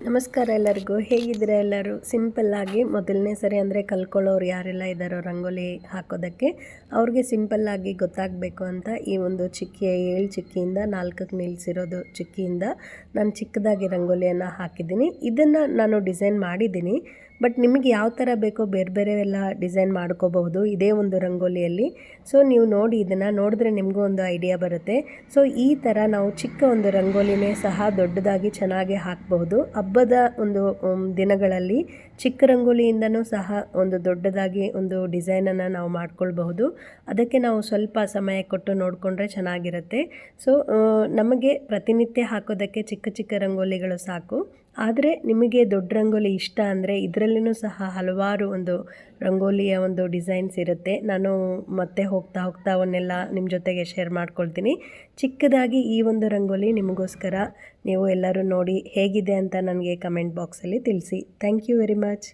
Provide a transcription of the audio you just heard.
ನಮಸ್ಕಾರ ಎಲ್ಲರಿಗೂ. ಹೇಗಿದ್ದೀರಾ ಎಲ್ಲರೂ? ಸಿಂಪಲ್ಲಾಗಿ ಮೊದಲನೇ ಸರಿ ಅಂದರೆ ಕಲ್ತ್ಕೊಳ್ಳೋರು ಯಾರೆಲ್ಲ ಇದ್ದಾರೋ ರಂಗೋಲಿ ಹಾಕೋದಕ್ಕೆ, ಅವ್ರಿಗೆ ಸಿಂಪಲ್ಲಾಗಿ ಗೊತ್ತಾಗಬೇಕು ಅಂತ ಈ ಒಂದು ಚಿಕ್ಕಿಯ 7 ಚಿಕ್ಕಿಯಿಂದ 4ಕ್ಕೆ ನಿಲ್ಲಿಸಿರೋದು ಚಿಕ್ಕಿಯಿಂದ ನಾನು ಚಿಕ್ಕದಾಗಿ ರಂಗೋಲಿಯನ್ನು ಹಾಕಿದ್ದೀನಿ. ಇದನ್ನು ನಾನು ಡಿಸೈನ್ ಮಾಡಿದ್ದೀನಿ, ಬಟ್ ನಿಮಗೆ ಯಾವ ಥರ ಬೇಕೋ ಬೇರೆ ಬೇರೆ ಎಲ್ಲ ಡಿಸೈನ್ ಮಾಡ್ಕೋಬಹುದು ಇದೇ ಒಂದು ರಂಗೋಲಿಯಲ್ಲಿ. ಸೊ ನೀವು ನೋಡಿ, ಇದನ್ನು ನೋಡಿದ್ರೆ ನಿಮಗೂ ಒಂದು ಐಡಿಯಾ ಬರುತ್ತೆ. ಸೊ ಈ ಥರ ನಾವು ಚಿಕ್ಕ ಒಂದು ರಂಗೋಲಿನೇ ಸಹ ದೊಡ್ಡದಾಗಿ ಚೆನ್ನಾಗಿ ಹಾಕಬಹುದು. ಹಬ್ಬದ ಒಂದು ದಿನಗಳಲ್ಲಿ ಚಿಕ್ಕ ರಂಗೋಲಿಯಿಂದನೂ ಸಹ ಒಂದು ದೊಡ್ಡದಾಗಿ ಒಂದು ಡಿಸೈನನ್ನು ನಾವು ಮಾಡ್ಕೊಳ್ಬಹುದು. ಅದಕ್ಕೆ ನಾವು ಸ್ವಲ್ಪ ಸಮಯ ಕೊಟ್ಟು ನೋಡಿಕೊಂಡ್ರೆ ಚೆನ್ನಾಗಿರುತ್ತೆ. ಸೊ ನಮಗೆ ಪ್ರತಿನಿತ್ಯ ಹಾಕೋದಕ್ಕೆ ಚಿಕ್ಕ ಚಿಕ್ಕ ರಂಗೋಲಿಗಳು ಸಾಕು. ಆದರೆ ನಿಮಗೆ ದೊಡ್ಡ ರಂಗೋಲಿ ಇಷ್ಟ ಅಂದರೆ ಇದರಲ್ಲಿನೂ ಸಹ ಹಲವಾರು ಒಂದು ರಂಗೋಲಿಯ ಒಂದು ಡಿಸೈನ್ಸ್ ಇರುತ್ತೆ. ನಾನು ಮತ್ತೆ ಹೋಗ್ತಾ ಅವನ್ನೆಲ್ಲ ನಿಮ್ಮ ಜೊತೆಗೆ ಶೇರ್ ಮಾಡ್ಕೊಳ್ತೀನಿ. ಚಿಕ್ಕದಾಗಿ ಈ ಒಂದು ರಂಗೋಲಿ ನಿಮಗೋಸ್ಕರ ನೀವು ಎಲ್ಲರೂ ನೋಡಿ ಹೇಗಿದೆ ಅಂತ ನನಗೆ ಕಮೆಂಟ್ ಬಾಕ್ಸಲ್ಲಿ ತಿಳಿಸಿ. Thank you very much.